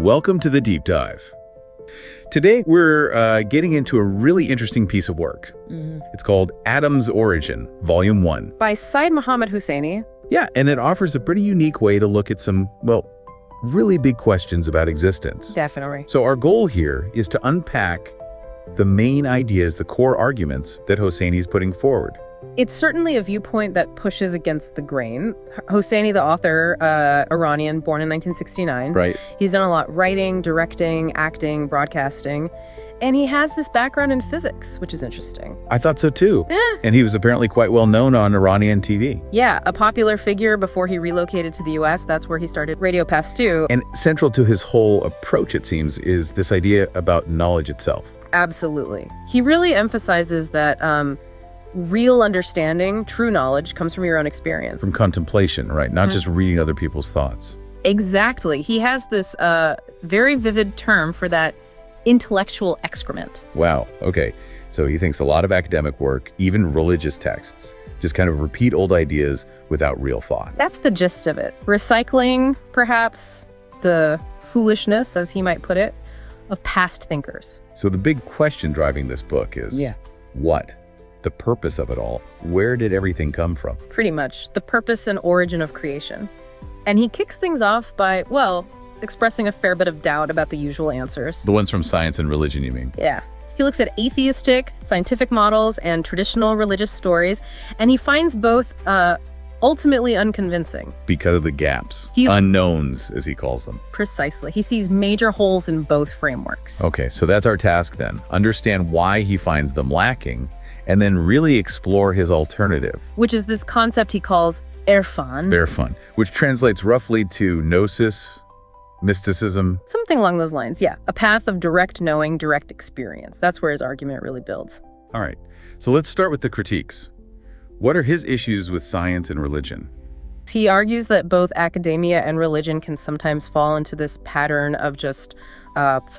Welcome to the Deep Dive. Today, we're getting into a really interesting piece of work. It's called Adam's Origin, Volume 1. By Seyed Mohammad Hosseini. Yeah, and it offers a pretty unique way to look at some, well, really big questions about existence. Definitely. So our goal here is to unpack the main ideas, the core arguments that Hosseini is putting forward. It's certainly a viewpoint that pushes against the grain. Hosseini, the author, Iranian, born in 1969. Right. He's done a lot writing, directing, acting, broadcasting. And he has this background in physics, which is interesting. I thought so too. Eh. And he was apparently quite well known on Iranian TV. Yeah, a popular figure before he relocated to the US. That's where he started Radio Pastu. And central to his whole approach, it seems, is this idea about knowledge itself. Absolutely. He really emphasizes that real understanding, true knowledge, comes from your own experience. From contemplation, right? Not just reading other people's thoughts. Exactly. He has this very vivid term for that intellectual excrement. Wow. Okay. So he thinks a lot of academic work, even religious texts, just kind of repeat old ideas without real thought. That's the gist of it. Recycling, perhaps, the foolishness, as he might put it, of past thinkers. So the big question driving this book is, what? The purpose of it all? Where did everything come from? Pretty much. The purpose and origin of creation. And he kicks things off by, well, expressing a fair bit of doubt about the usual answers. The ones from science and religion, you mean? Yeah. He looks at atheistic, scientific models and traditional religious stories, and he finds both ultimately unconvincing. Because of the gaps. Unknowns, as he calls them. Precisely. He sees major holes in both frameworks. Okay, so that's our task then. Understand why he finds them lacking, and then really explore his alternative. Which is this concept he calls Irfan. Irfan, which translates roughly to gnosis, mysticism. Something along those lines, yeah. A path of direct knowing, direct experience. That's where his argument really builds. All right, so let's start with the critiques. What are his issues with science and religion? He argues that both academia and religion can sometimes fall into this pattern of just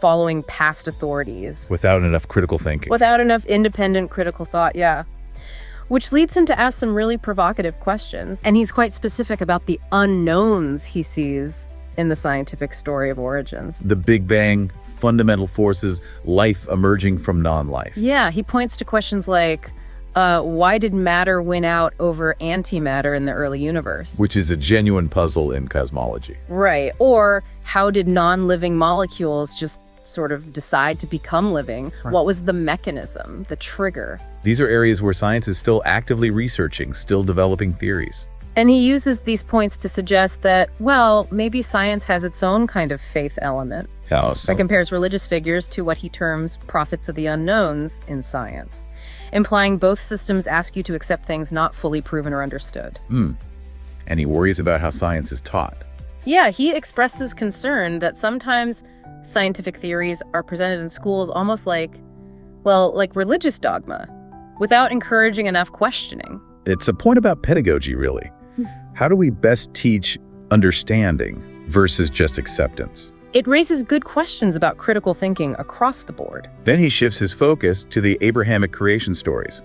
following past authorities. Without enough critical thinking. Without enough independent critical thought, yeah. Which leads him to ask some really provocative questions. And he's quite specific about the unknowns he sees in the scientific story of origins. The Big Bang, fundamental forces, life emerging from non-life. Yeah, he points to questions like, why did matter win out over antimatter in the early universe? Which is a genuine puzzle in cosmology. Right. Or how did non-living molecules just sort of decide to become living? Right. What was the mechanism, the trigger? These are areas where science is still actively researching, still developing theories. And he uses these points to suggest that, well, maybe science has its own kind of faith element. How so? That compares religious figures to what he terms prophets of the unknowns in science, implying both systems ask you to accept things not fully proven or understood. And he worries about how science is taught. Yeah, he expresses concern that sometimes scientific theories are presented in schools almost like, well, like religious dogma, without encouraging enough questioning. It's a point about pedagogy, really. How do we best teach understanding versus just acceptance? It raises good questions about critical thinking across the board. Then he shifts his focus to the Abrahamic creation stories,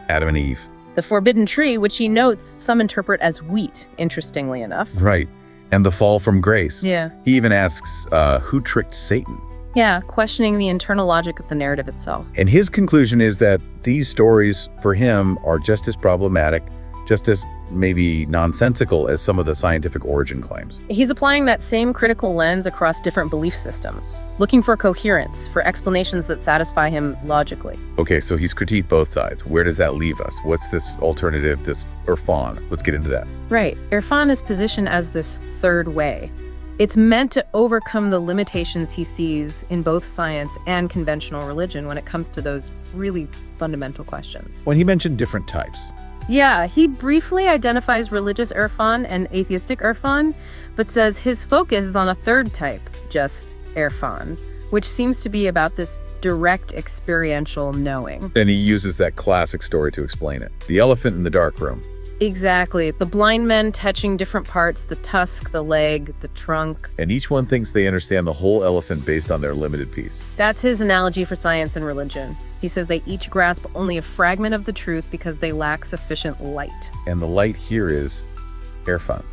Adam and Eve. The forbidden tree, which he notes some interpret as wheat, interestingly enough. Right. And the fall from grace. Yeah. He even asks, who tricked Satan? Yeah, questioning the internal logic of the narrative itself. And his conclusion is that these stories, for him, are just as problematic, just as maybe nonsensical as some of the scientific origin claims. He's applying that same critical lens across different belief systems, looking for coherence, for explanations that satisfy him logically. Okay, so he's critiqued both sides. Where does that leave us? What's this alternative, this Irfan? Let's get into that. Right. Irfan is positioned as this third way. It's meant to overcome the limitations he sees in both science and conventional religion when it comes to those really fundamental questions. When he mentioned different types. Yeah, he briefly identifies religious Irfan and atheistic Irfan, but says his focus is on a third type, just Irfan, which seems to be about this direct experiential knowing. And he uses that classic story to explain it. The elephant in the dark room. Exactly. The blind men touching different parts, the tusk, the leg, the trunk. And each one thinks they understand the whole elephant based on their limited piece. That's his analogy for science and religion. He says they each grasp only a fragment of the truth because they lack sufficient light. And the light here is Irfan,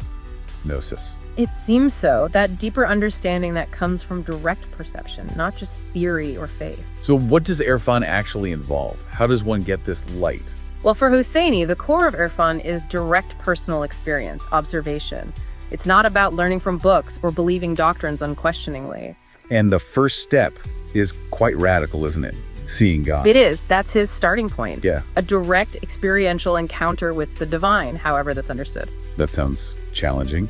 gnosis. It seems so, that deeper understanding that comes from direct perception, not just theory or faith. So what does Irfan actually involve? How does one get this light? Well, for Hosseini, the core of Irfan is direct personal experience, observation. It's not about learning from books or believing doctrines unquestioningly. And the first step is quite radical, isn't it? Seeing God. It is. That's his starting point. Yeah. A direct experiential encounter with the divine, however that's understood. That sounds challenging.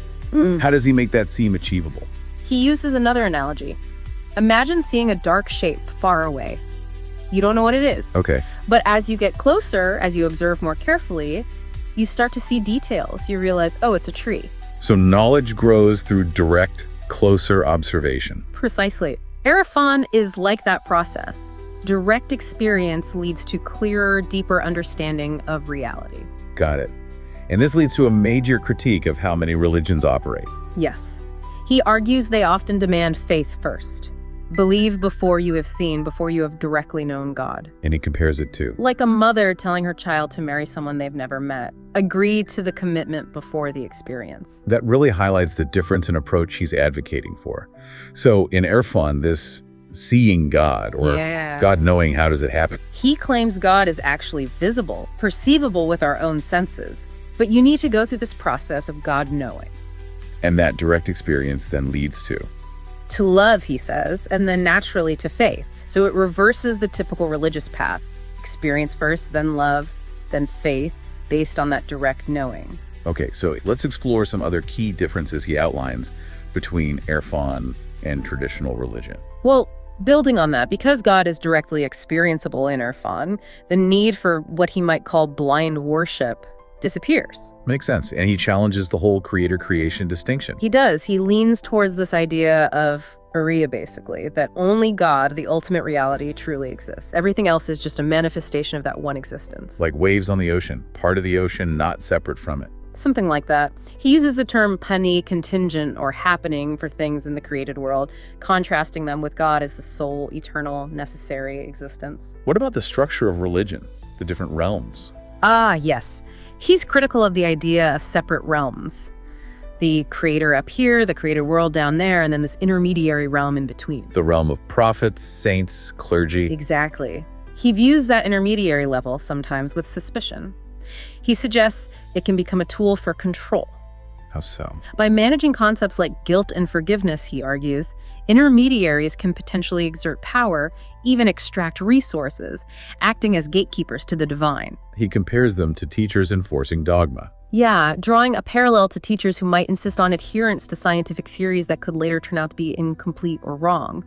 How does he make that seem achievable? He uses another analogy. Imagine seeing a dark shape far away. You don't know what it is. Okay. But as you get closer, as you observe more carefully, you start to see details. You realize, oh, it's a tree. So knowledge grows through direct, closer observation. Precisely. Irfan is like that process. Direct experience leads to clearer, deeper understanding of reality. Got it. And this leads to a major critique of how many religions operate. Yes. He argues they often demand faith first. Believe before you have seen, before you have directly known God. And he compares it to Like a mother telling her child to marry someone they've never met. Agree to the commitment before the experience. that really highlights the difference in approach he's advocating for. So in Irfan, this seeing God or Yeah. God knowing, how does it happen? He claims God is actually visible, perceivable with our own senses. But you need to go through this process of God knowing. And that direct experience then leads To love, he says, and then naturally to faith. So it reverses the typical religious path. Experience first, then love, then faith, based on that direct knowing. Okay, so let's explore some other key differences he outlines between Irfan and traditional religion. Well, building on that, because God is directly experienceable in Irfan, the need for what he might call blind worship disappears. Makes sense. And he challenges the whole creator-creation distinction. He does. He leans towards this idea of Uriah, basically, that only God, the ultimate reality, truly exists. Everything else is just a manifestation of that one existence. Like waves on the ocean, part of the ocean, not separate from it. Something like that. He uses the term pani, contingent, or happening for things in the created world, contrasting them with God as the sole, eternal, necessary existence. What about the structure of religion, the different realms? Ah, yes. He's critical of the idea of separate realms. The creator up here, the created world down there, and then this intermediary realm in between. The realm of prophets, saints, clergy. Exactly. He views that intermediary level sometimes with suspicion. He suggests it can become a tool for control. How so? By managing concepts like guilt and forgiveness, he argues, intermediaries can potentially exert power, even extract resources, acting as gatekeepers to the divine. He compares them to teachers enforcing dogma. Yeah, drawing a parallel to teachers who might insist on adherence to scientific theories that could later turn out to be incomplete or wrong.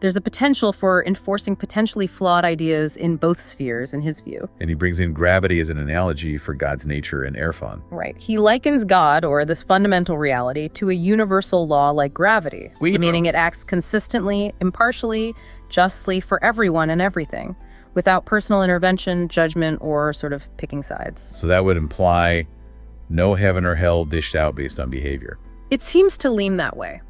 There's a potential for enforcing potentially flawed ideas in both spheres, in his view. And he brings in gravity as an analogy for God's nature in Irfan. Right. He likens God, or this fundamental reality, to a universal law like gravity, meaning it acts consistently, impartially, justly for everyone and everything, without personal intervention, judgment, or sort of picking sides. So that would imply no heaven or hell dished out based on behavior. It seems to lean that way.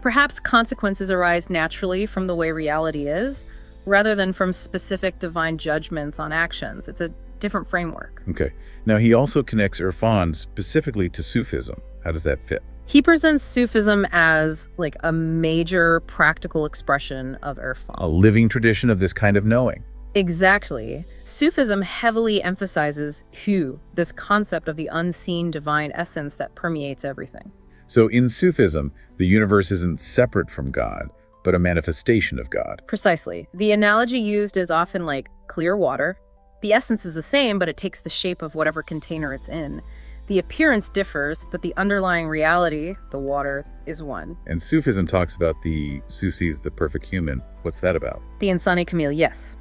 Perhaps consequences arise naturally from the way reality is, rather than from specific divine judgments on actions. It's a different framework. Okay. Now, he also connects Irfan specifically to Sufism. How does that fit? He presents Sufism as like a major practical expression of Irfan. A living tradition of this kind of knowing. Exactly. Sufism heavily emphasizes hu, this concept of the unseen divine essence that permeates everything. So in Sufism, the universe isn't separate from God, but a manifestation of God. Precisely. The analogy used is often like clear water. The essence is the same, but it takes the shape of whatever container it's in. The appearance differs, but the underlying reality, the water, is one. And Sufism talks about the Susi's, the perfect human. What's that about? The Insani Kamil, yes.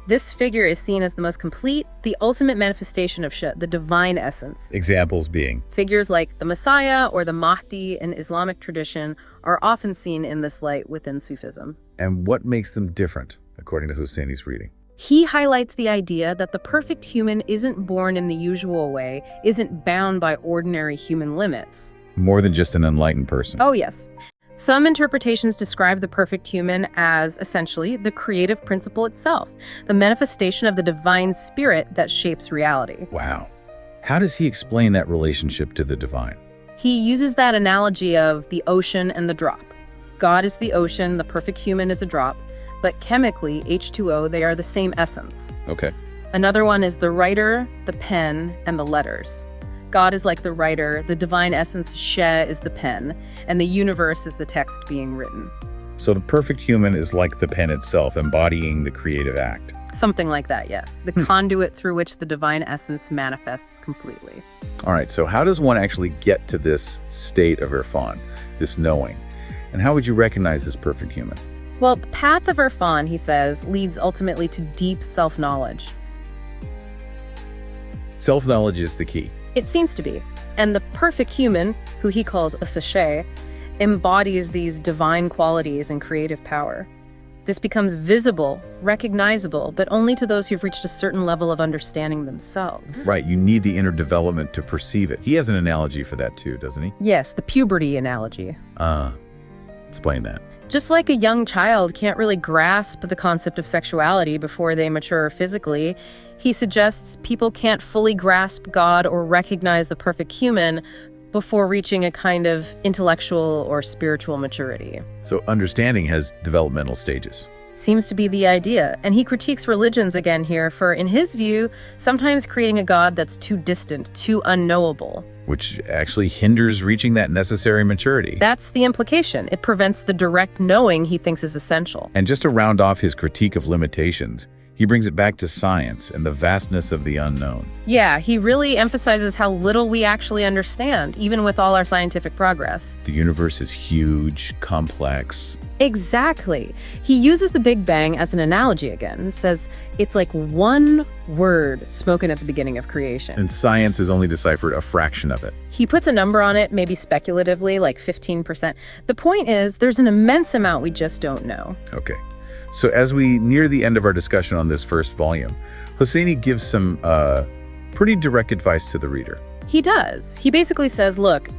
This figure is seen as the most complete, the ultimate manifestation of the divine essence. Examples being? Figures like the Messiah or the Mahdi in Islamic tradition are often seen in this light within Sufism. And what makes them different, according to Hosseini's reading? He highlights the idea that the perfect human isn't born in the usual way, isn't bound by ordinary human limits. More than just an enlightened person. Oh, yes. Some interpretations describe the perfect human as essentially the creative principle itself, the manifestation of the divine spirit that shapes reality. Wow. How does he explain that relationship to the divine? He uses that analogy of the ocean and the drop. God is the ocean, the perfect human is a drop, but chemically, H2O, they are the same essence. Okay. Another one is the writer, the pen, and the letters. God is like the writer, the divine essence, She, is the pen, and the universe is the text being written. So the perfect human is like the pen itself, embodying the creative act. Something like that, yes. The conduit through which the divine essence manifests completely. All right, so how does one actually get to this state of Irfan, this knowing? And how would you recognize this perfect human? Well, the path of Irfan, he says, leads ultimately to deep self-knowledge. Self-knowledge is the key. It seems to be. And the perfect human, who he calls a sachet, embodies these divine qualities and creative power. This becomes visible, recognizable, but only to those who've reached a certain level of understanding themselves. Right, you need the inner development to perceive it. He has an analogy for that too, doesn't he? Yes, the puberty analogy. Explain that. Just like a young child can't really grasp the concept of sexuality before they mature physically, he suggests people can't fully grasp God or recognize the perfect human before reaching a kind of intellectual or spiritual maturity. So understanding has developmental stages. Seems to be the idea. And he critiques religions again here for, in his view, sometimes creating a God that's too distant, too unknowable. Which actually hinders reaching that necessary maturity. That's the implication. It prevents the direct knowing he thinks is essential. And just to round off his critique of limitations, he brings it back to science and the vastness of the unknown. Yeah, he really emphasizes how little we actually understand, even with all our scientific progress. The universe is huge, complex. Exactly. He uses the Big Bang as an analogy again, says it's like one word spoken at the beginning of creation. And science has only deciphered a fraction of it. He puts a number on it, maybe speculatively, like 15%. The point is, there's an immense amount we just don't know. Okay. So as we near the end of our discussion on this first volume, Hosseini gives some pretty direct advice to the reader. He does. He basically says, look,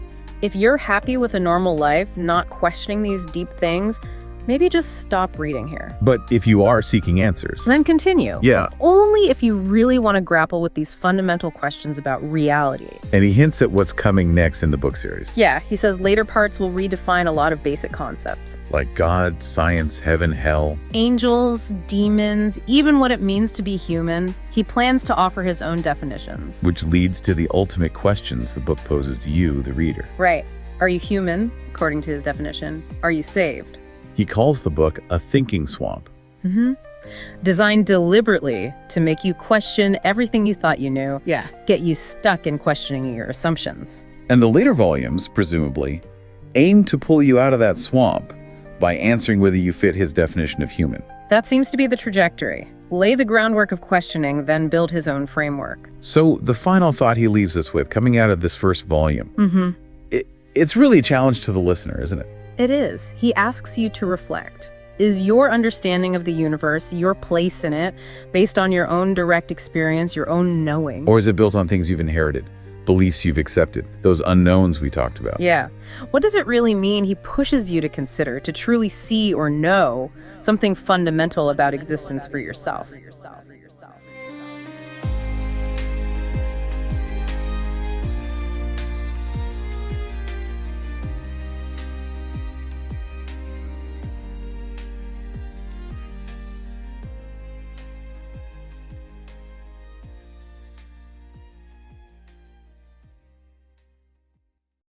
if you're happy with a normal life, not questioning these deep things, maybe just stop reading here. But if you are seeking answers, then continue. Yeah. Only if you really want to grapple with these fundamental questions about reality. And he hints at what's coming next in the book series. Yeah, he says later parts will redefine a lot of basic concepts. Like God, science, heaven, hell. Angels, demons, even what it means to be human. He plans to offer his own definitions. Which leads to the ultimate questions the book poses to you, the reader. Right. Are you human, according to his definition? Are you saved? He calls the book a thinking swamp. Designed deliberately to make you question everything you thought you knew. Yeah. Get you stuck in questioning your assumptions. And the later volumes, presumably, aim to pull you out of that swamp by answering whether you fit his definition of human. That seems to be the trajectory. Lay the groundwork of questioning, then build his own framework. So the final thought he leaves us with, coming out of this first volume, it's really a challenge to the listener, isn't it? It is. He asks you to reflect. Is your understanding of the universe, your place in it, based on your own direct experience, your own knowing? Or is it built on things you've inherited, beliefs you've accepted, those unknowns we talked about? Yeah. What does it really mean he pushes you to consider, to truly see or know something fundamental about existence for yourself?